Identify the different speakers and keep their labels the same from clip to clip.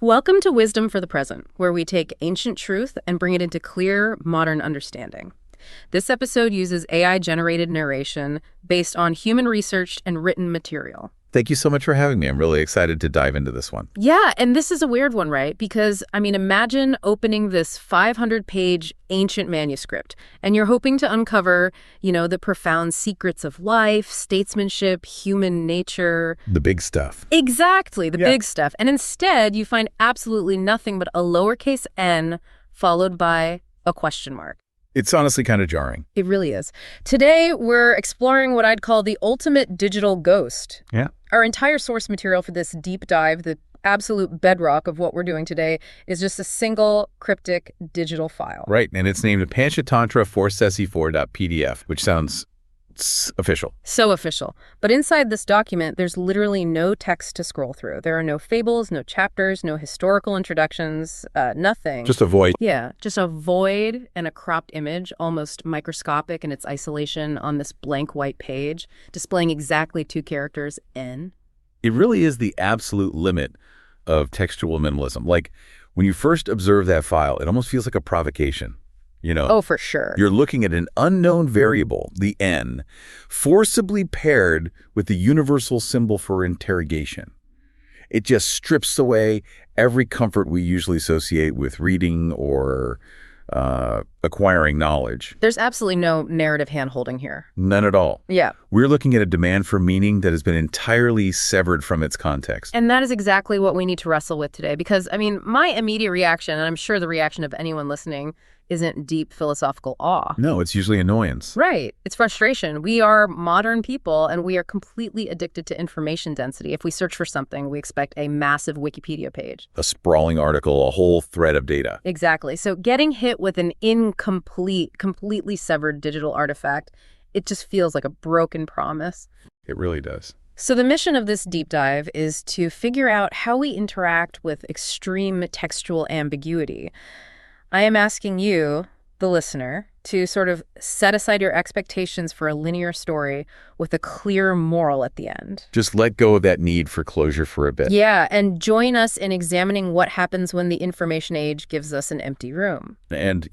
Speaker 1: Welcome to Wisdom for the Present, where we take ancient truth and bring it into clear, modern understanding. This episode uses AI-generated narration based on human-researched and written material.
Speaker 2: Thank you so much for having me. I'm really excited to dive into this one.
Speaker 1: Yeah, and this is a weird one, right? Because, imagine opening this 500-page ancient manuscript, and you're hoping to uncover, the profound secrets of life, statesmanship, human nature.
Speaker 2: The big stuff.
Speaker 1: Exactly, the big stuff. And instead, you find absolutely nothing but a lowercase n followed by a question mark.
Speaker 2: It's honestly kind of jarring.
Speaker 1: It really is. Today, we're exploring what I'd call the ultimate digital ghost.
Speaker 2: Yeah.
Speaker 1: Our entire source material for this deep dive, the absolute bedrock of what we're doing today, is just a single cryptic digital file.
Speaker 2: Right, and it's named Panchatantra 464.pdf, which sounds official.
Speaker 1: So official. But inside this document, there's literally no text to scroll through. There are no fables, no chapters, no historical introductions, nothing.
Speaker 2: Just a void.
Speaker 1: Yeah, just a void and a cropped image, almost microscopic in its isolation on this blank white page, displaying exactly two characters, N.
Speaker 2: It really is the absolute limit of textual minimalism. Like, when you first observe that file, it almost feels like a provocation.
Speaker 1: Oh, for sure.
Speaker 2: You're looking at an unknown variable, the N, forcibly paired with the universal symbol for interrogation. It just strips away every comfort we usually associate with reading or acquiring knowledge.
Speaker 1: There's absolutely no narrative hand-holding here.
Speaker 2: None at all.
Speaker 1: Yeah.
Speaker 2: We're looking at a demand for meaning that has been entirely severed from its context.
Speaker 1: And that is exactly what we need to wrestle with today. Because, my immediate reaction, and I'm sure the reaction of anyone listening, isn't deep philosophical awe.
Speaker 2: No, it's usually annoyance.
Speaker 1: Right. It's frustration. We are modern people, and we are completely addicted to information density. If we search for something, we expect a massive Wikipedia page.
Speaker 2: A sprawling article, a whole thread of data.
Speaker 1: Exactly. So getting hit with an incomplete, completely severed digital artifact, it just feels like a broken promise.
Speaker 2: It really does.
Speaker 1: So the mission of this deep dive is to figure out how we interact with extreme textual ambiguity. I am asking you, the listener, to sort of set aside your expectations for a linear story with a clear moral at the end.
Speaker 2: Just let go of that need for closure for a bit.
Speaker 1: Yeah, and join us in examining what happens when the information age gives us an empty room.
Speaker 2: And,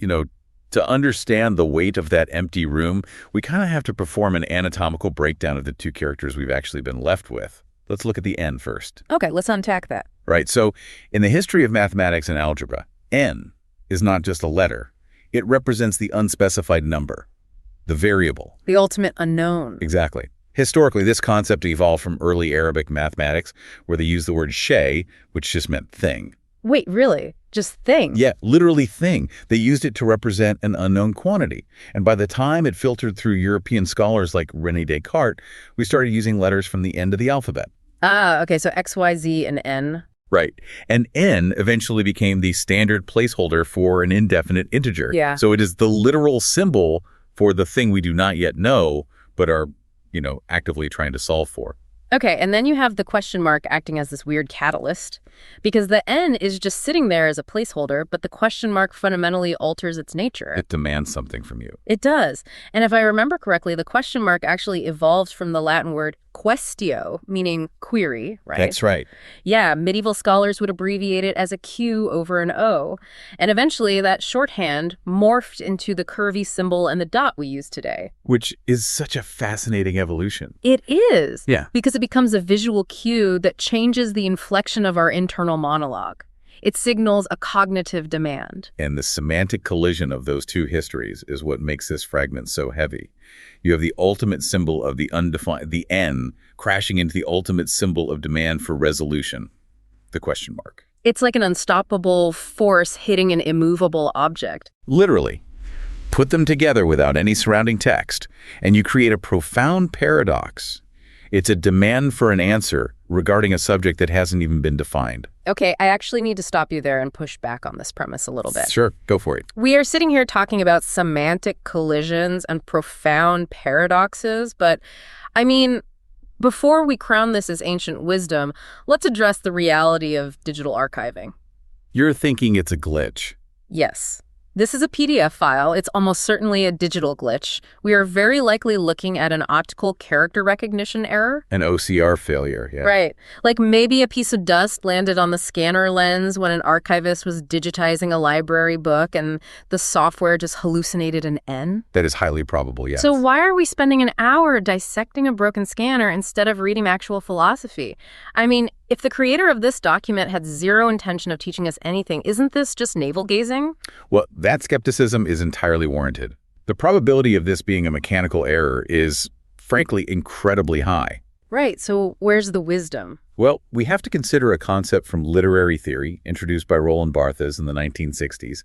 Speaker 2: to understand the weight of that empty room, we kind of have to perform an anatomical breakdown of the two characters we've actually been left with. Let's look at the N first.
Speaker 1: Okay, let's unpack that.
Speaker 2: Right, so in the history of mathematics and algebra, N is not just a letter. It represents the unspecified number, the variable.
Speaker 1: The ultimate unknown.
Speaker 2: Exactly. Historically, this concept evolved from early Arabic mathematics, where they used the word shay, which just meant thing.
Speaker 1: Wait, really? Just thing?
Speaker 2: Yeah, literally thing. They used it to represent an unknown quantity. And by the time it filtered through European scholars like René Descartes, we started using letters from the end of the alphabet.
Speaker 1: Ah, okay, so X, Y, Z, and N.
Speaker 2: Right. And N eventually became the standard placeholder for an indefinite integer.
Speaker 1: Yeah.
Speaker 2: So it is the literal symbol for the thing we do not yet know, but are, actively trying to solve for.
Speaker 1: Okay, and then you have the question mark acting as this weird catalyst, because the N is just sitting there as a placeholder, but the question mark fundamentally alters its nature.
Speaker 2: It demands something from you.
Speaker 1: It does. And if I remember correctly, the question mark actually evolved from the Latin word quaestio, meaning query, right?
Speaker 2: That's right.
Speaker 1: Yeah, medieval scholars would abbreviate it as a Q over an O. And eventually that shorthand morphed into the curvy symbol and the dot we use today.
Speaker 2: Which is such a fascinating evolution.
Speaker 1: It is.
Speaker 2: Yeah.
Speaker 1: Because it becomes a visual cue that changes the inflection of our internal monologue. It signals a cognitive demand.
Speaker 2: And the semantic collision of those two histories is what makes this fragment so heavy. You have the ultimate symbol of the undefined, the N, crashing into the ultimate symbol of demand for resolution, the question mark.
Speaker 1: It's like an unstoppable force hitting an immovable object.
Speaker 2: Literally. Put them together without any surrounding text, and you create a profound paradox. It's a demand for an answer regarding a subject that hasn't even been defined.
Speaker 1: Okay, I actually need to stop you there and push back on this premise a little bit.
Speaker 2: Sure, go for it.
Speaker 1: We are sitting here talking about semantic collisions and profound paradoxes, but before we crown this as ancient wisdom, let's address the reality of digital archiving.
Speaker 2: You're thinking it's a glitch.
Speaker 1: Yes. This is a PDF file. It's almost certainly a digital glitch. We are very likely looking at an optical character recognition error.
Speaker 2: An OCR failure, yeah.
Speaker 1: Right. Like maybe a piece of dust landed on the scanner lens when an archivist was digitizing a library book and the software just hallucinated an N.
Speaker 2: That is highly probable, yes.
Speaker 1: So why are we spending an hour dissecting a broken scanner instead of reading actual philosophy? I mean, if the creator of this document had zero intention of teaching us anything, isn't this just navel-gazing?
Speaker 2: Well, that skepticism is entirely warranted. The probability of this being a mechanical error is, frankly, incredibly high.
Speaker 1: Right, so where's the wisdom?
Speaker 2: Well, we have to consider a concept from literary theory introduced by Roland Barthes in the 1960s.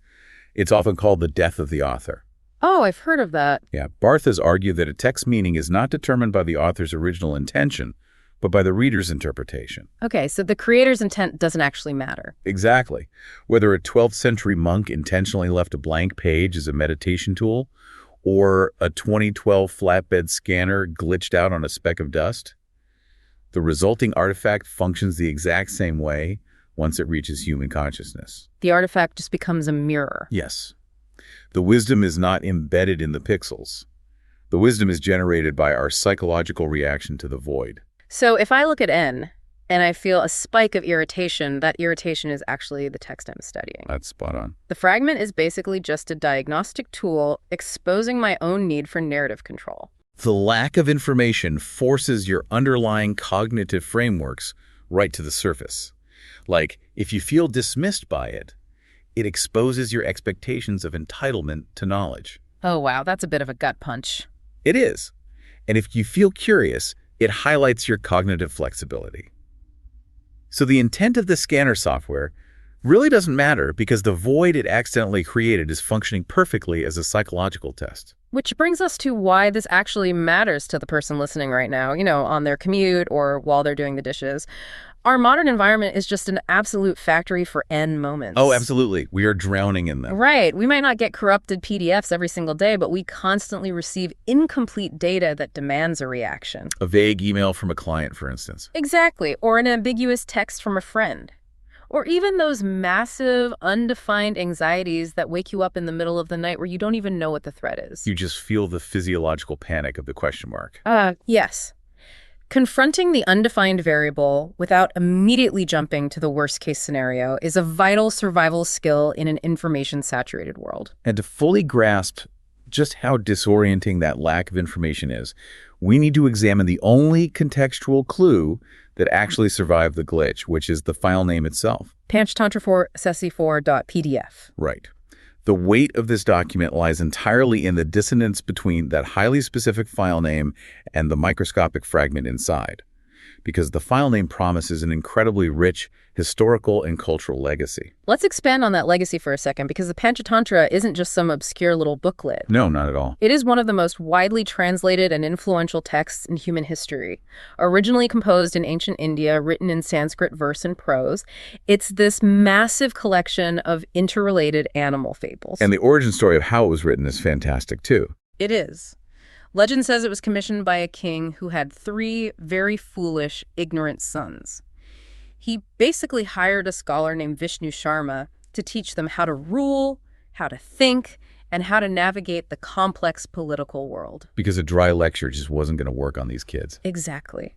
Speaker 2: It's often called the death of the author.
Speaker 1: Oh, I've heard of that.
Speaker 2: Yeah, Barthes argued that a text's meaning is not determined by the author's original intention, but by the reader's interpretation.
Speaker 1: Okay, so the creator's intent doesn't actually matter.
Speaker 2: Exactly. Whether a 12th century monk intentionally left a blank page as a meditation tool, or a 2012 flatbed scanner glitched out on a speck of dust, the resulting artifact functions the exact same way once it reaches human consciousness.
Speaker 1: The artifact just becomes a mirror.
Speaker 2: Yes. The wisdom is not embedded in the pixels. The wisdom is generated by our psychological reaction to the void.
Speaker 1: So if I look at N and I feel a spike of irritation, that irritation is actually the text I'm studying.
Speaker 2: That's spot on.
Speaker 1: The fragment is basically just a diagnostic tool exposing my own need for narrative control.
Speaker 2: The lack of information forces your underlying cognitive frameworks right to the surface. Like, if you feel dismissed by it, it exposes your expectations of entitlement to knowledge.
Speaker 1: Oh, wow, that's a bit of a gut punch.
Speaker 2: It is. And if you feel curious, it highlights your cognitive flexibility. So the intent of the scanner software really doesn't matter because the void it accidentally created is functioning perfectly as a psychological test.
Speaker 1: Which brings us to why this actually matters to the person listening right now, on their commute or while they're doing the dishes. Our modern environment is just an absolute factory for N moments.
Speaker 2: Oh, absolutely. We are drowning in them.
Speaker 1: Right. We might not get corrupted PDFs every single day, but we constantly receive incomplete data that demands a reaction.
Speaker 2: A vague email from a client, for instance.
Speaker 1: Exactly. Or an ambiguous text from a friend. Or even those massive, undefined anxieties that wake you up in the middle of the night where you don't even know what the threat is.
Speaker 2: You just feel the physiological panic of the question mark.
Speaker 1: Yes. Confronting the undefined variable without immediately jumping to the worst-case scenario is a vital survival skill in an information-saturated world.
Speaker 2: And to fully grasp just how disorienting that lack of information is, we need to examine the only contextual clue that actually survived the glitch, which is the file name itself.
Speaker 1: Panchatantra 4 sesi4.pdf.
Speaker 2: Right. The weight of this document lies entirely in the dissonance between that highly specific file name and the microscopic fragment inside, because the file name promises an incredibly rich historical and cultural legacy.
Speaker 1: Let's expand on that legacy for a second, because the Panchatantra isn't just some obscure little booklet.
Speaker 2: No, not at all.
Speaker 1: It is one of the most widely translated and influential texts in human history. Originally composed in ancient India, written in Sanskrit verse and prose, it's this massive collection of interrelated animal fables.
Speaker 2: And the origin story of how it was written is fantastic, too.
Speaker 1: It is. Legend says it was commissioned by a king who had 3 very foolish, ignorant sons. He basically hired a scholar named Vishnu Sharma to teach them how to rule, how to think, and how to navigate the complex political world.
Speaker 2: Because a dry lecture just wasn't going to work on these kids.
Speaker 1: Exactly.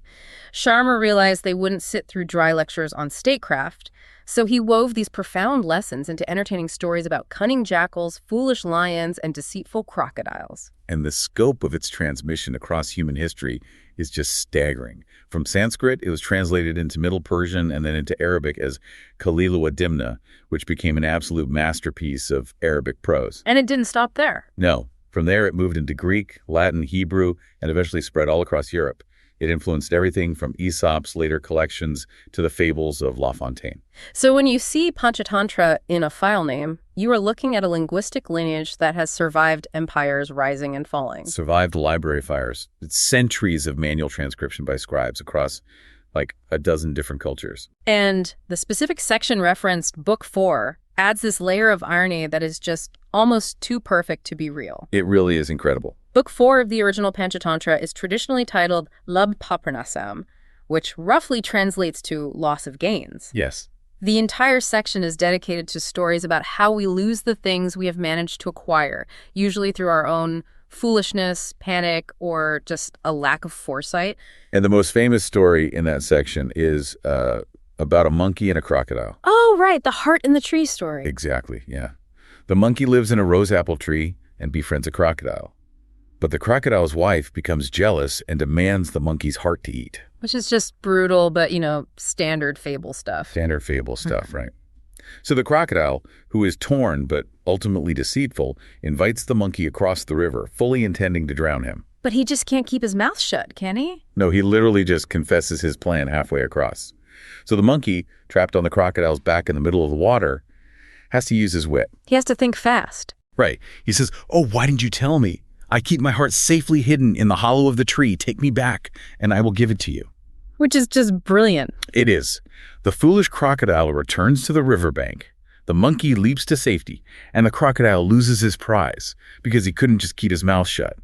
Speaker 1: Sharma realized they wouldn't sit through dry lectures on statecraft, so he wove these profound lessons into entertaining stories about cunning jackals, foolish lions, and deceitful crocodiles.
Speaker 2: And the scope of its transmission across human history is just staggering. From Sanskrit, it was translated into Middle Persian and then into Arabic as Kalilu Dimna, which became an absolute masterpiece of Arabic prose.
Speaker 1: And it didn't stop there.
Speaker 2: No. From there, it moved into Greek, Latin, Hebrew, and eventually spread all across Europe. It influenced everything from Aesop's later collections to the fables of La Fontaine.
Speaker 1: So when you see Panchatantra in a file name, you are looking at a linguistic lineage that has survived empires rising and falling.
Speaker 2: Survived library fires. It's centuries of manual transcription by scribes across like a dozen different cultures.
Speaker 1: And the specific section referenced, Book 4, adds this layer of irony that is just almost too perfect to be real.
Speaker 2: It really is incredible.
Speaker 1: Book 4 of the original Panchatantra is traditionally titled Lab Papranasam, which roughly translates to loss of gains.
Speaker 2: Yes.
Speaker 1: The entire section is dedicated to stories about how we lose the things we have managed to acquire, usually through our own foolishness, panic, or just a lack of foresight.
Speaker 2: And the most famous story in that section is about a monkey and a crocodile.
Speaker 1: Oh, right, the heart in the tree story.
Speaker 2: Exactly, yeah. The monkey lives in a rose apple tree and befriends a crocodile. But the crocodile's wife becomes jealous and demands the monkey's heart to eat.
Speaker 1: Which is just brutal, but, standard fable stuff.
Speaker 2: Standard fable stuff, right? So the crocodile, who is torn but ultimately deceitful, invites the monkey across the river, fully intending to drown him.
Speaker 1: But he just can't keep his mouth shut, can he?
Speaker 2: No, he literally just confesses his plan halfway across. So the monkey, trapped on the crocodile's back in the middle of the water, has to use his wit.
Speaker 1: He has to think fast.
Speaker 2: Right. He says, "Oh, why didn't you tell me? I keep my heart safely hidden in the hollow of the tree. Take me back, and I will give it to you."
Speaker 1: Which is just brilliant.
Speaker 2: It is. The foolish crocodile returns to the riverbank. The monkey leaps to safety, and the crocodile loses his prize because he couldn't just keep his mouth shut.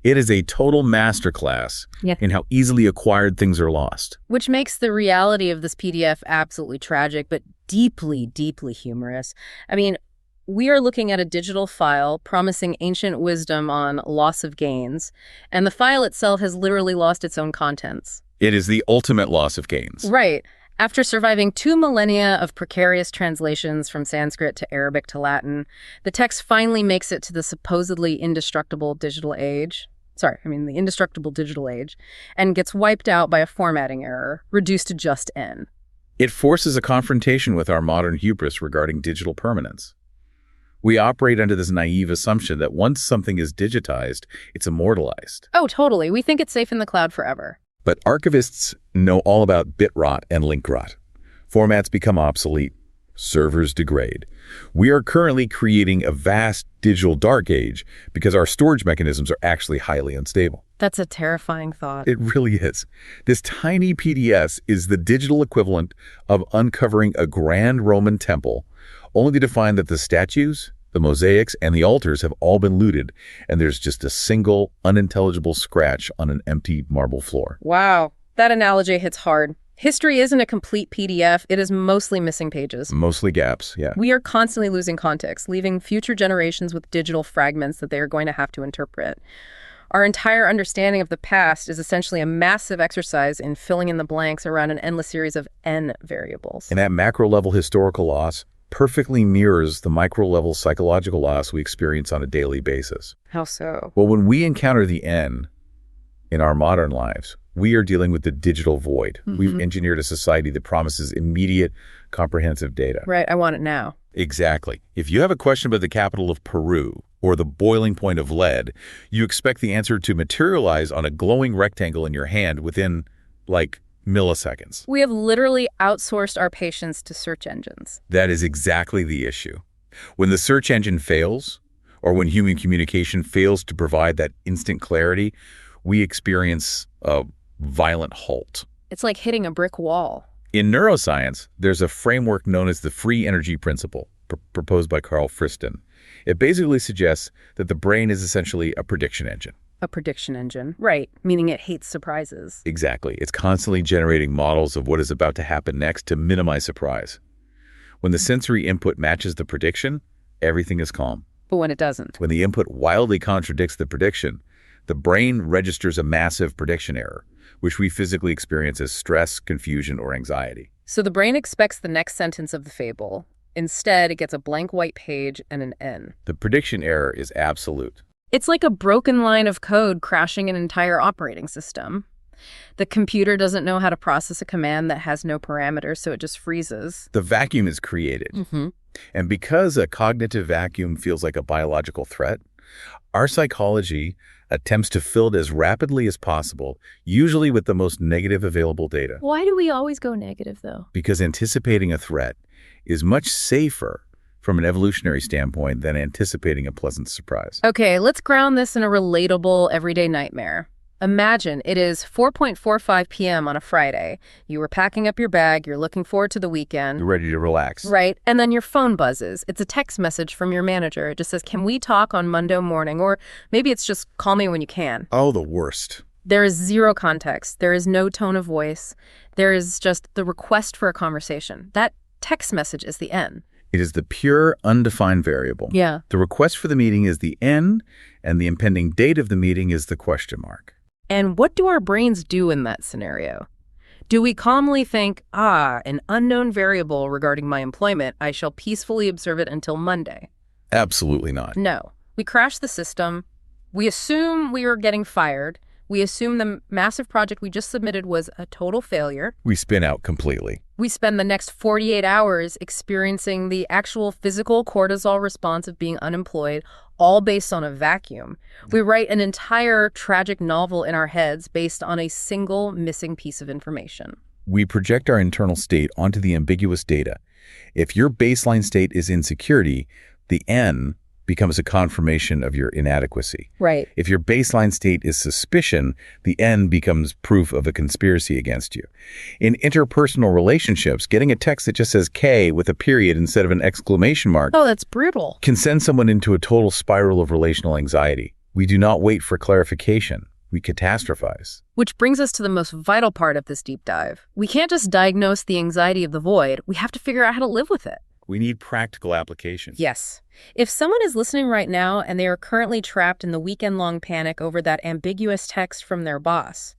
Speaker 2: It is a total masterclass in how easily acquired things are lost.
Speaker 1: Which makes the reality of this PDF absolutely tragic, but deeply, deeply humorous. I mean, we are looking at a digital file promising ancient wisdom on loss of gains, and the file itself has literally lost its own contents.
Speaker 2: It is the ultimate loss of gains.
Speaker 1: Right. After surviving 2 millennia of precarious translations from Sanskrit to Arabic to Latin, the text finally makes it to the supposedly indestructible digital age. The indestructible digital age, and gets wiped out by a formatting error, reduced to just N.
Speaker 2: It forces a confrontation with our modern hubris regarding digital permanence. We operate under this naive assumption that once something is digitized, it's immortalized.
Speaker 1: Oh, totally. We think it's safe in the cloud forever.
Speaker 2: But archivists know all about bit rot and link rot. Formats become obsolete. Servers degrade. We are currently creating a vast digital dark age because our storage mechanisms are actually highly unstable.
Speaker 1: That's a terrifying thought.
Speaker 2: It really is. This tiny PDS is the digital equivalent of uncovering a grand Roman temple, only to find that the statues, the mosaics, and the altars have all been looted, and there's just a single, unintelligible scratch on an empty marble floor.
Speaker 1: Wow. That analogy hits hard. History isn't a complete PDF. It is mostly missing pages.
Speaker 2: Mostly gaps, yeah.
Speaker 1: We are constantly losing context, leaving future generations with digital fragments that they are going to have to interpret. Our entire understanding of the past is essentially a massive exercise in filling in the blanks around an endless series of N variables.
Speaker 2: And that macro-level historical loss perfectly mirrors the micro-level psychological loss we experience on a daily basis.
Speaker 1: How so?
Speaker 2: Well, when we encounter the N in our modern lives, we are dealing with the digital void. Mm-hmm. We've engineered a society that promises immediate, comprehensive data.
Speaker 1: Right, I want it now.
Speaker 2: Exactly. If you have a question about the capital of Peru or the boiling point of lead, you expect the answer to materialize on a glowing rectangle in your hand within, milliseconds.
Speaker 1: We have literally outsourced our patience to search engines.
Speaker 2: That is exactly the issue. When the search engine fails, or when human communication fails to provide that instant clarity, we experience a violent halt.
Speaker 1: It's like hitting a brick wall.
Speaker 2: In neuroscience, there's a framework known as the free energy principle, proposed by Carl Friston. It basically suggests that the brain is essentially a prediction engine.
Speaker 1: A prediction engine. Right, meaning it hates surprises.
Speaker 2: Exactly. It's constantly generating models of what is about to happen next to minimize surprise. When the sensory input matches the prediction, everything is calm.
Speaker 1: But when it doesn't?
Speaker 2: When the input wildly contradicts the prediction, the brain registers a massive prediction error, which we physically experience as stress, confusion, or anxiety.
Speaker 1: So the brain expects the next sentence of the fable. Instead, it gets a blank white page and an N.
Speaker 2: The prediction error is absolute.
Speaker 1: It's like a broken line of code crashing an entire operating system. The computer doesn't know how to process a command that has no parameters, so it just freezes.
Speaker 2: The vacuum is created.
Speaker 1: Mm-hmm.
Speaker 2: And because a cognitive vacuum feels like a biological threat, our psychology attempts to fill it as rapidly as possible, usually with the most negative available data.
Speaker 1: Why do we always go negative, though?
Speaker 2: Because anticipating a threat is much safer from an evolutionary standpoint than anticipating a pleasant surprise.
Speaker 1: Okay, let's ground this in a relatable everyday nightmare. Imagine it is 4:45 p.m. on a Friday. You were packing up your bag, you're looking forward to the weekend.
Speaker 2: You're ready to relax.
Speaker 1: Right, and then your phone buzzes. It's a text message from your manager. It just says, "Can we talk on Monday morning?" Or maybe it's just, "Call me when you can."
Speaker 2: Oh, the worst.
Speaker 1: There is zero context. There is no tone of voice. There is just the request for a conversation. That text message is the N.
Speaker 2: It is the pure, undefined variable.
Speaker 1: Yeah.
Speaker 2: The request for the meeting is the N, and the impending date of the meeting is the question mark.
Speaker 1: And what do our brains do in that scenario? Do we calmly think, an unknown variable regarding my employment, I shall peacefully observe it until Monday?
Speaker 2: Absolutely not.
Speaker 1: No. We crash the system. We assume we are getting fired. We assume the massive project we just submitted was a total failure.
Speaker 2: We spin out completely.
Speaker 1: We spend the next 48 hours experiencing the actual physical cortisol response of being unemployed, all based on a vacuum. We write an entire tragic novel in our heads based on a single missing piece of information.
Speaker 2: We project our internal state onto the ambiguous data. If your baseline state is insecurity, the N becomes a confirmation of your inadequacy.
Speaker 1: Right.
Speaker 2: If your baseline state is suspicion, the N becomes proof of a conspiracy against you. In interpersonal relationships, getting a text that just says K with a period instead of an exclamation mark
Speaker 1: Oh, that's brutal.
Speaker 2: can send someone into a total spiral of relational anxiety. We do not wait for clarification. We catastrophize.
Speaker 1: Which brings us to the most vital part of this deep dive. We can't just diagnose the anxiety of the void. We have to figure out how to live with it.
Speaker 2: We need practical application.
Speaker 1: Yes. If someone is listening right now and they are currently trapped in the weekend-long panic over that ambiguous text from their boss,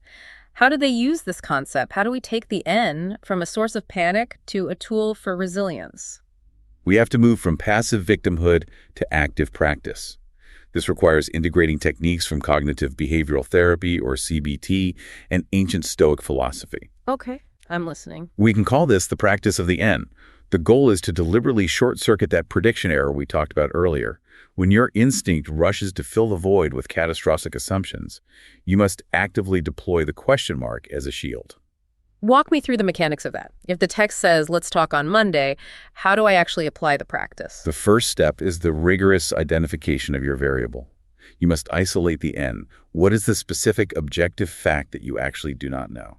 Speaker 1: how do they use this concept? How do we take the N from a source of panic to a tool for resilience?
Speaker 2: We have to move from passive victimhood to active practice. This requires integrating techniques from cognitive behavioral therapy, or CBT, and ancient Stoic philosophy.
Speaker 1: Okay, I'm listening.
Speaker 2: We can call this the practice of the N. The goal is to deliberately short-circuit that prediction error we talked about earlier. When your instinct rushes to fill the void with catastrophic assumptions, you must actively deploy the question mark as a shield.
Speaker 1: Walk me through the mechanics of that. If the text says, let's talk on Monday, how do I actually apply the practice?
Speaker 2: The first step is the rigorous identification of your variable. You must isolate the N. What is the specific objective fact that you actually do not know?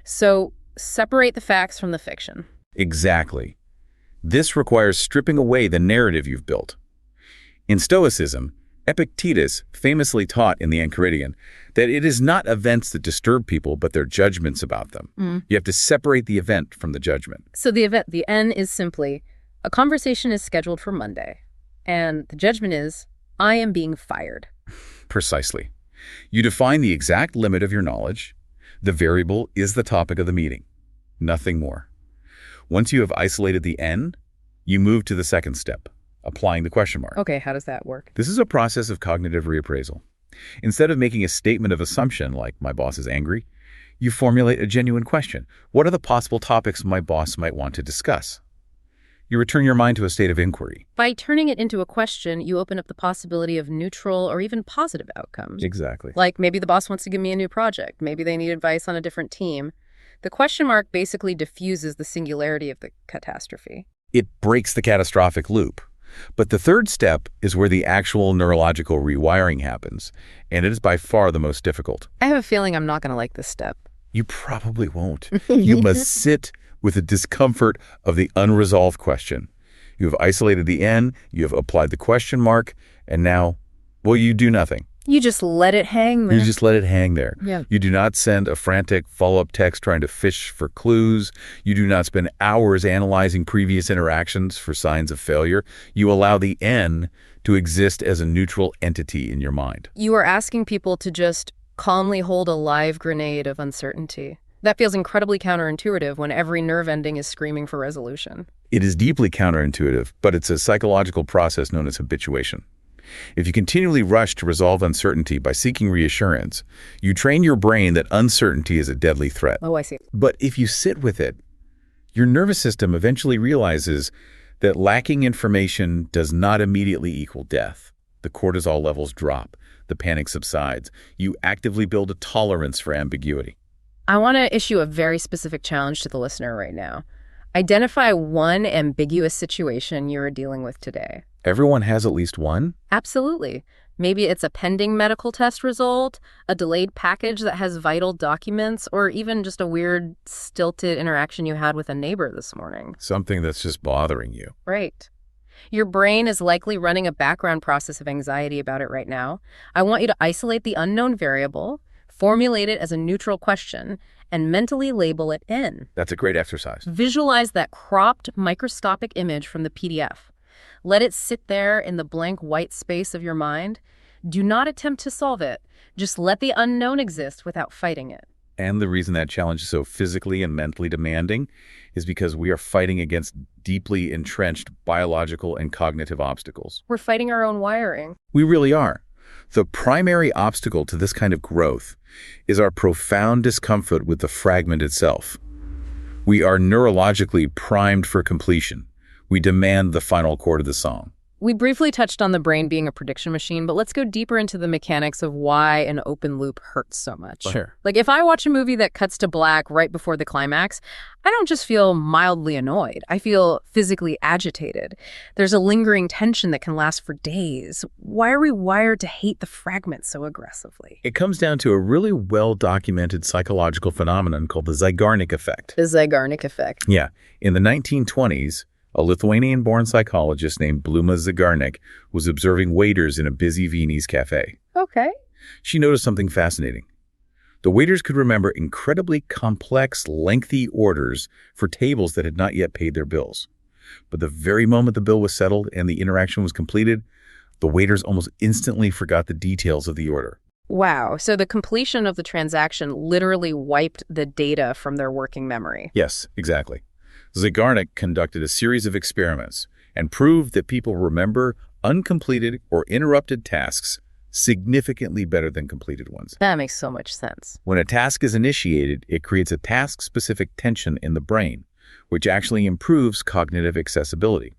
Speaker 1: So, separate the facts from the fiction.
Speaker 2: Exactly. This requires stripping away the narrative you've built. In Stoicism, Epictetus famously taught in the Enchiridion that it is not events that disturb people, but their judgments about them. You have to separate the event from the judgment.
Speaker 1: So the N is simply, a conversation is scheduled for Monday, and the judgment is, I am being fired.
Speaker 2: Precisely. You define the exact limit of your knowledge. The variable is the topic of the meeting. Nothing more. Once you have isolated the N, you move to the second step, applying the question mark.
Speaker 1: Okay, how does that work?
Speaker 2: This is a process of cognitive reappraisal. Instead of making a statement of assumption like, my boss is angry, you formulate a genuine question. What are the possible topics my boss might want to discuss? You return your mind to a state of inquiry.
Speaker 1: By turning it into a question, you open up the possibility of neutral or even positive outcomes.
Speaker 2: Exactly.
Speaker 1: Like maybe the boss wants to give me a new project. Maybe they need advice on a different team. The question mark basically diffuses the singularity of the catastrophe.
Speaker 2: It breaks the catastrophic loop. But the third step is where the actual neurological rewiring happens, and it is by far the most difficult.
Speaker 1: I have a feeling I'm not going to like this step.
Speaker 2: You probably won't. You must sit with the discomfort of the unresolved question. You have isolated the N, you have applied the question mark, and now, well, you do nothing.
Speaker 1: You just let it hang there.
Speaker 2: You just let it hang there.
Speaker 1: Yeah.
Speaker 2: You do not send a frantic follow-up text trying to fish for clues. You do not spend hours analyzing previous interactions for signs of failure. You allow the N to exist as a neutral entity in your mind.
Speaker 1: You are asking people to just calmly hold a live grenade of uncertainty. That feels incredibly counterintuitive when every nerve ending is screaming for resolution.
Speaker 2: It is deeply counterintuitive, but it's a psychological process known as habituation. If you continually rush to resolve uncertainty by seeking reassurance, you train your brain that uncertainty is a deadly threat.
Speaker 1: Oh, I see.
Speaker 2: But if you sit with it, your nervous system eventually realizes that lacking information does not immediately equal death. The cortisol levels drop. The panic subsides. You actively build a tolerance for ambiguity.
Speaker 1: I want to issue a very specific challenge to the listener right now. Identify one ambiguous situation you are dealing with today.
Speaker 2: Everyone has at least one?
Speaker 1: Absolutely. Maybe it's a pending medical test result, a delayed package that has vital documents, or even just a weird, stilted interaction you had with a neighbor this morning.
Speaker 2: Something that's just bothering you.
Speaker 1: Right. Your brain is likely running a background process of anxiety about it right now. I want you to isolate the unknown variable, formulate it as a neutral question, and mentally label it N.
Speaker 2: That's a great exercise.
Speaker 1: Visualize that cropped microscopic image from the PDF. Let it sit there in the blank white space of your mind. Do not attempt to solve it. Just let the unknown exist without fighting it.
Speaker 2: And the reason that challenge is so physically and mentally demanding is because we are fighting against deeply entrenched biological and cognitive obstacles.
Speaker 1: We're fighting our own wiring.
Speaker 2: We really are. The primary obstacle to this kind of growth is our profound discomfort with the fragment itself. We are neurologically primed for completion. We demand the final chord of the song.
Speaker 1: We briefly touched on the brain being a prediction machine, but let's go deeper into the mechanics of why an open loop hurts so much.
Speaker 2: Sure.
Speaker 1: Like if I watch a movie that cuts to black right before the climax, I don't just feel mildly annoyed. I feel physically agitated. There's a lingering tension that can last for days. Why are we wired to hate the fragment so aggressively?
Speaker 2: It comes down to a really well-documented psychological phenomenon called the Zeigarnik Effect.
Speaker 1: The Zeigarnik Effect.
Speaker 2: Yeah. In the 1920s, a Lithuanian-born psychologist named Bluma Zeigarnik was observing waiters in a busy Viennese cafe.
Speaker 1: Okay.
Speaker 2: She noticed something fascinating. The waiters could remember incredibly complex, lengthy orders for tables that had not yet paid their bills. But the very moment the bill was settled and the interaction was completed, the waiters almost instantly forgot the details of the order.
Speaker 1: Wow. So the completion of the transaction literally wiped the data from their working memory.
Speaker 2: Yes, exactly. Zeigarnik conducted a series of experiments and proved that people remember uncompleted or interrupted tasks significantly better than completed ones.
Speaker 1: That makes so much sense.
Speaker 2: When a task is initiated, it creates a task-specific tension in the brain, which actually improves cognitive accessibility.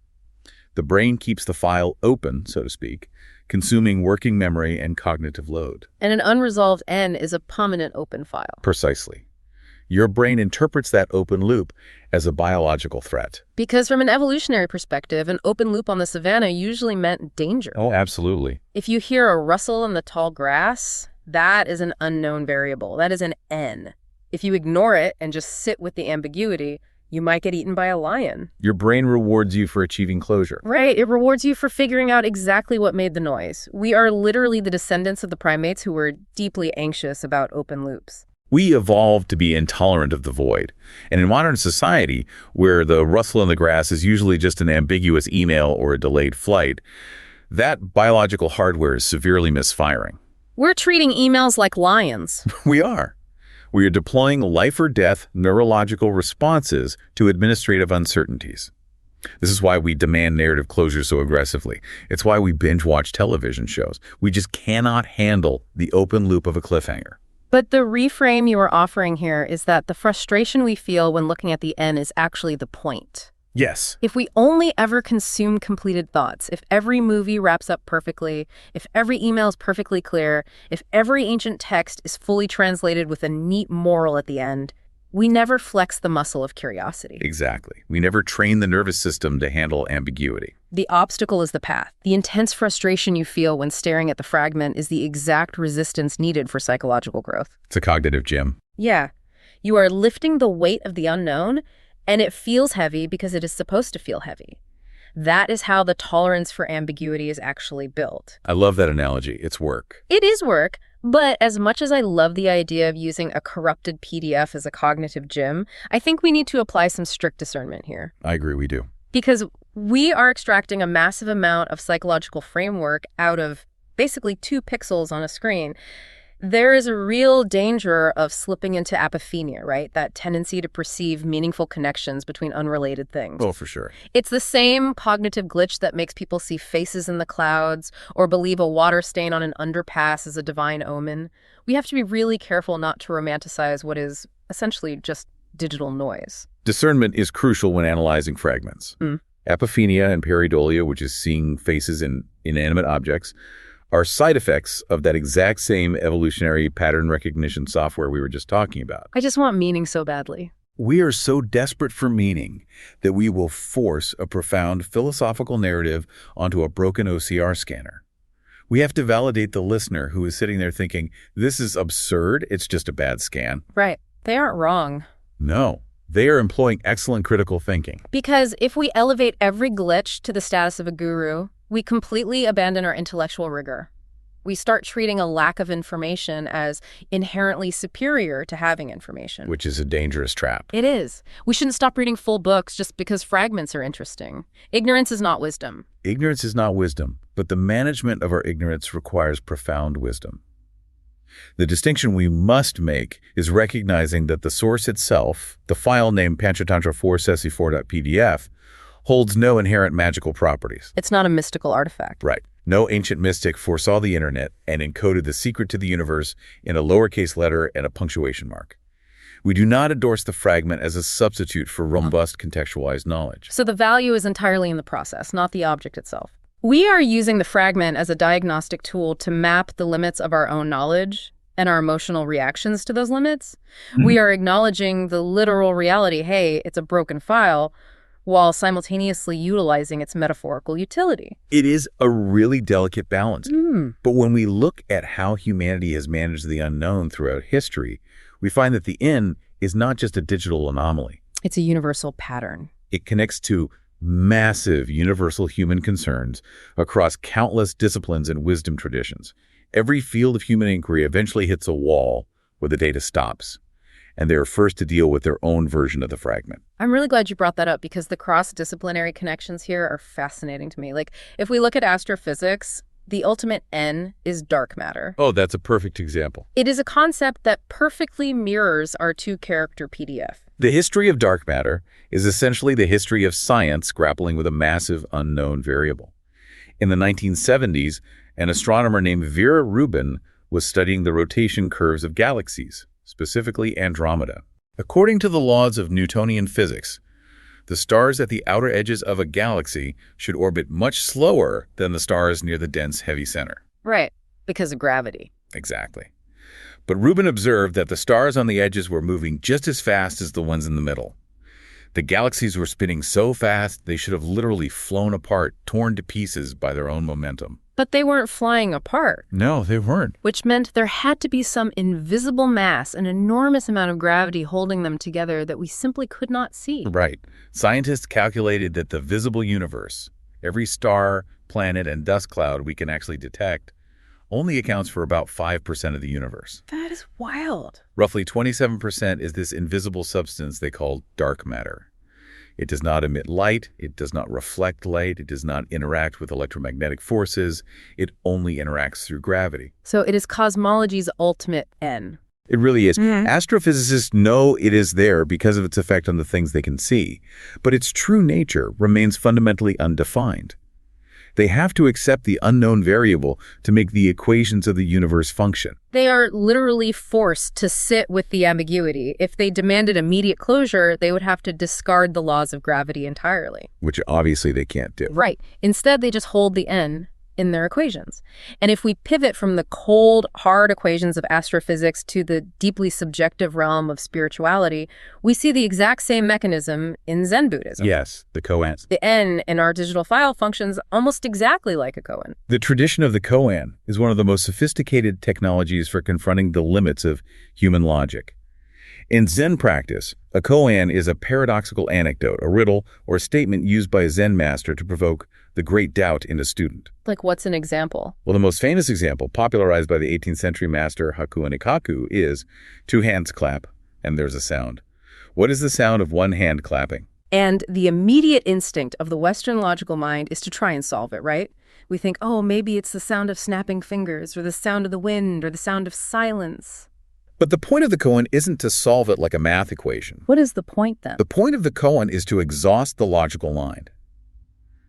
Speaker 2: The brain keeps the file open, so to speak, consuming working memory and cognitive load.
Speaker 1: And an unresolved N is a permanent open file.
Speaker 2: Precisely. Your brain interprets that open loop as a biological threat.
Speaker 1: Because from an evolutionary perspective, an open loop on the savanna usually meant danger.
Speaker 2: Oh, absolutely.
Speaker 1: If you hear a rustle in the tall grass, that is an unknown variable. That is an N. If you ignore it and just sit with the ambiguity, you might get eaten by a lion.
Speaker 2: Your brain rewards you for achieving closure.
Speaker 1: Right. It rewards you for figuring out exactly what made the noise. We are literally the descendants of the primates who were deeply anxious about open loops.
Speaker 2: We evolved to be intolerant of the void. And in modern society, where the rustle in the grass is usually just an ambiguous email or a delayed flight, that biological hardware is severely misfiring.
Speaker 1: We're treating emails like lions.
Speaker 2: We are. We are deploying life or death neurological responses to administrative uncertainties. This is why we demand narrative closure so aggressively. It's why we binge watch television shows. We just cannot handle the open loop of a cliffhanger.
Speaker 1: But the reframe you are offering here is that the frustration we feel when looking at the N is actually the point.
Speaker 2: Yes.
Speaker 1: If we only ever consume completed thoughts, if every movie wraps up perfectly, if every email is perfectly clear, if every ancient text is fully translated with a neat moral at the end, we never flex the muscle of curiosity.
Speaker 2: Exactly. We never train the nervous system to handle ambiguity.
Speaker 1: The obstacle is the path. The intense frustration you feel when staring at the fragment is the exact resistance needed for psychological growth.
Speaker 2: It's a cognitive gym.
Speaker 1: Yeah. You are lifting the weight of the unknown, and it feels heavy because it is supposed to feel heavy. That is how the tolerance for ambiguity is actually built.
Speaker 2: I love that analogy. It's work.
Speaker 1: It is work, but as much as I love the idea of using a corrupted PDF as a cognitive gym, I think we need to apply some strict discernment here.
Speaker 2: I agree, we do.
Speaker 1: Because we are extracting a massive amount of psychological framework out of basically 2 pixels on a screen. There is a real danger of slipping into apophenia, right? That tendency to perceive meaningful connections between unrelated things.
Speaker 2: Oh, for sure.
Speaker 1: It's the same cognitive glitch that makes people see faces in the clouds or believe a water stain on an underpass is a divine omen. We have to be really careful not to romanticize what is essentially just digital noise.
Speaker 2: Discernment is crucial when analyzing fragments. Apophenia and pareidolia, which is seeing faces in inanimate objects, are side effects of that exact same evolutionary pattern recognition software we were just talking about.
Speaker 1: I just want meaning so badly.
Speaker 2: We are so desperate for meaning that we will force a profound philosophical narrative onto a broken OCR scanner. We have to validate the listener who is sitting there thinking, this is absurd, it's just a bad scan.
Speaker 1: Right. They aren't wrong.
Speaker 2: No, they are employing excellent critical thinking.
Speaker 1: Because if we elevate every glitch to the status of a guru, we completely abandon our intellectual rigor. We start treating a lack of information as inherently superior to having information.
Speaker 2: Which is a dangerous trap.
Speaker 1: It is. We shouldn't stop reading full books just because fragments are interesting. Ignorance is not wisdom.
Speaker 2: Ignorance is not wisdom, but the management of our ignorance requires profound wisdom. The distinction we must make is recognizing that the source itself, the file named Panchatantra 4sesi4.pdf, holds no inherent magical properties.
Speaker 1: It's not a mystical artifact.
Speaker 2: Right. No ancient mystic foresaw the internet and encoded the secret to the universe in a lowercase letter and a punctuation mark. We do not endorse the fragment as a substitute for robust contextualized knowledge.
Speaker 1: So the value is entirely in the process, not the object itself. We are using the fragment as a diagnostic tool to map the limits of our own knowledge and our emotional reactions to those limits. We are acknowledging the literal reality, hey, it's a broken file, while simultaneously utilizing its metaphorical utility.
Speaker 2: It is a really delicate balance. But when we look at how humanity has managed the unknown throughout history, we find that the N is not just a digital anomaly.
Speaker 1: It's a universal pattern.
Speaker 2: It connects to massive universal human concerns across countless disciplines and wisdom traditions. Every field of human inquiry eventually hits a wall where the data stops, and they are first to deal with their own version of the fragment.
Speaker 1: I'm really glad you brought that up because the cross-disciplinary connections here are fascinating to me. Like, if we look at astrophysics, the ultimate N is dark matter.
Speaker 2: Oh, that's a perfect example.
Speaker 1: It is a concept that perfectly mirrors our two-character PDF.
Speaker 2: The history of dark matter is essentially the history of science grappling with a massive unknown variable. In the 1970s, an astronomer named Vera Rubin was studying the rotation curves of galaxies, specifically Andromeda. According to the laws of Newtonian physics, the stars at the outer edges of a galaxy should orbit much slower than the stars near the dense, heavy center.
Speaker 1: Right, because of gravity.
Speaker 2: Exactly. But Rubin observed that the stars on the edges were moving just as fast as the ones in the middle. The galaxies were spinning so fast they should have literally flown apart, torn to pieces by their own momentum.
Speaker 1: But they weren't flying apart.
Speaker 2: No, they weren't.
Speaker 1: Which meant there had to be some invisible mass, an enormous amount of gravity holding them together that we simply could not see.
Speaker 2: Right. Scientists calculated that the visible universe, every star, planet, and dust cloud we can actually detect, only accounts for about 5% of the universe.
Speaker 1: That is wild.
Speaker 2: Roughly 27% is this invisible substance they call dark matter. It does not emit light, it does not reflect light, it does not interact with electromagnetic forces, it only interacts through gravity.
Speaker 1: So it is cosmology's ultimate N.
Speaker 2: It really is. Astrophysicists know it is there because of its effect on the things they can see, but its true nature remains fundamentally undefined. They have to accept the unknown variable to make the equations of the universe function.
Speaker 1: They are literally forced to sit with the ambiguity. If they demanded immediate closure, they would have to discard the laws of gravity entirely.
Speaker 2: Which obviously they can't do.
Speaker 1: Right. Instead, they just hold the N in their equations. And if we pivot from the cold, hard equations of astrophysics to the deeply subjective realm of spirituality, we see the exact same mechanism in Zen Buddhism.
Speaker 2: Yes, the koans.
Speaker 1: The N in our digital file functions almost exactly like a koan.
Speaker 2: The tradition of the koan is one of the most sophisticated technologies for confronting the limits of human logic. In Zen practice, a koan is a paradoxical anecdote, a riddle, or a statement used by a Zen master to provoke the great doubt in a student.
Speaker 1: Like, what's an example?
Speaker 2: Well, the most famous example, popularized by the 18th century master Hakuin Ikaku, is 2 hands clap, and there's a sound. What is the sound of 1 hand clapping?
Speaker 1: And the immediate instinct of the Western logical mind is to try and solve it, right? We think, oh, maybe it's the sound of snapping fingers, or the sound of the wind, or the sound of silence.
Speaker 2: But the point of the koan isn't to solve it like a math equation.
Speaker 1: What is the point, then?
Speaker 2: The point of the koan is to exhaust the logical mind.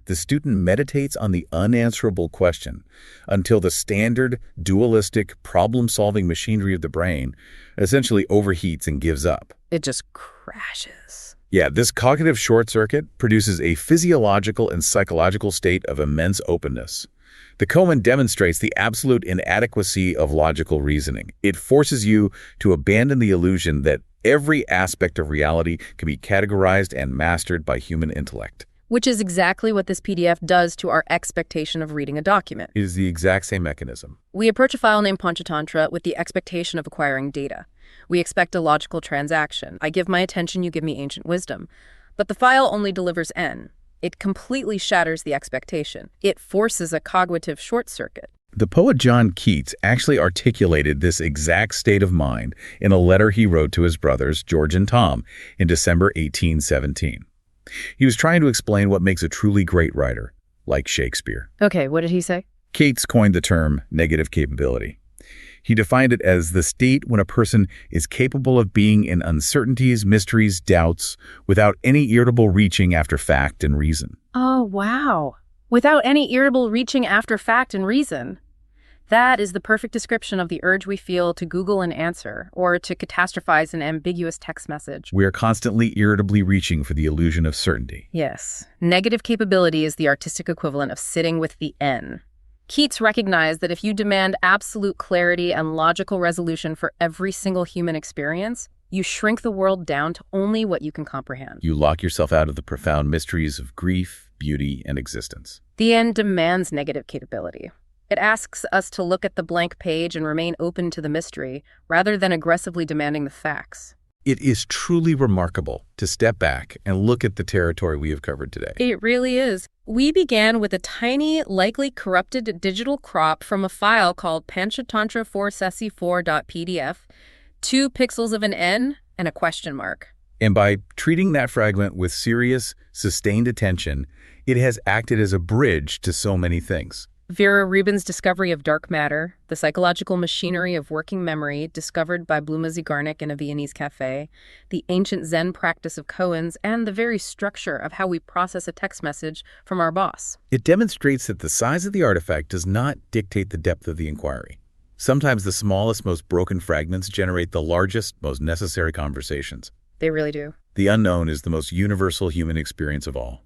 Speaker 2: The student meditates on the unanswerable question until the standard, dualistic, problem-solving machinery of the brain essentially overheats and gives up.
Speaker 1: It just crashes.
Speaker 2: Yeah, this cognitive short circuit produces a physiological and psychological state of immense openness. The koan demonstrates the absolute inadequacy of logical reasoning. It forces you to abandon the illusion that every aspect of reality can be categorized and mastered by human intellect.
Speaker 1: Which is exactly what this PDF does to our expectation of reading a document.
Speaker 2: It is the exact same mechanism.
Speaker 1: We approach a file named Panchatantra with the expectation of acquiring data. We expect a logical transaction. I give my attention, you give me ancient wisdom. But the file only delivers N. It completely shatters the expectation. It forces a cognitive short circuit.
Speaker 2: The poet John Keats actually articulated this exact state of mind in a letter he wrote to his brothers, George and Tom, in December 1817. He was trying to explain what makes a truly great writer, like Shakespeare.
Speaker 1: Okay, what did he say?
Speaker 2: Keats coined the term negative capability. He defined it as the state when a person is capable of being in uncertainties, mysteries, doubts, without any irritable reaching after fact and reason.
Speaker 1: Oh, wow. Without any irritable reaching after fact and reason. That is the perfect description of the urge we feel to Google an answer or to catastrophize an ambiguous text message.
Speaker 2: We are constantly irritably reaching for the illusion of certainty.
Speaker 1: Yes. Negative capability is the artistic equivalent of sitting with the N. Keats recognized that if you demand absolute clarity and logical resolution for every single human experience, you shrink the world down to only what you can comprehend.
Speaker 2: You lock yourself out of the profound mysteries of grief, beauty, and existence.
Speaker 1: The N demands negative capability. It asks us to look at the blank page and remain open to the mystery, rather than aggressively demanding the facts.
Speaker 2: It is truly remarkable to step back and look at the territory we have covered today.
Speaker 1: It really is. We began with a tiny, likely corrupted digital crop from a file called Panchatantra 4sesi4.pdf, 2 pixels of an N, and a question mark.
Speaker 2: And by treating that fragment with serious, sustained attention, it has acted as a bridge to so many things.
Speaker 1: Vera Rubin's discovery of dark matter, the psychological machinery of working memory discovered by Bluma Zeigarnik in a Viennese cafe, the ancient Zen practice of koans, and the very structure of how we process a text message from our boss.
Speaker 2: It demonstrates that the size of the artifact does not dictate the depth of the inquiry. Sometimes the smallest, most broken fragments generate the largest, most necessary conversations.
Speaker 1: They really do.
Speaker 2: The unknown is the most universal human experience of all.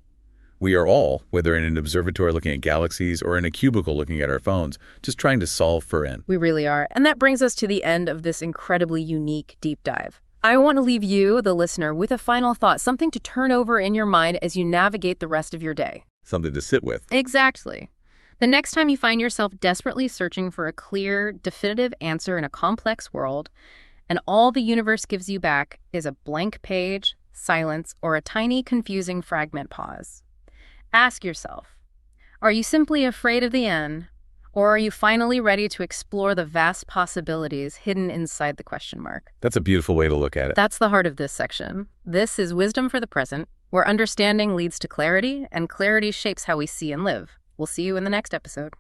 Speaker 2: We are all, whether in an observatory looking at galaxies or in a cubicle looking at our phones, just trying to solve for N.
Speaker 1: We really are. And that brings us to the end of this incredibly unique deep dive. I want to leave you, the listener, with a final thought, something to turn over in your mind as you navigate the rest of your day.
Speaker 2: Something to sit with.
Speaker 1: Exactly. The next time you find yourself desperately searching for a clear, definitive answer in a complex world, and all the universe gives you back is a blank page, silence, or a tiny, confusing fragment pause. Ask yourself, are you simply afraid of the N, or are you finally ready to explore the vast possibilities hidden inside the question mark?
Speaker 2: That's a beautiful way to look at it.
Speaker 1: That's the heart of this section. This is Wisdom for the Present, where understanding leads to clarity, and clarity shapes how we see and live. We'll see you in the next episode.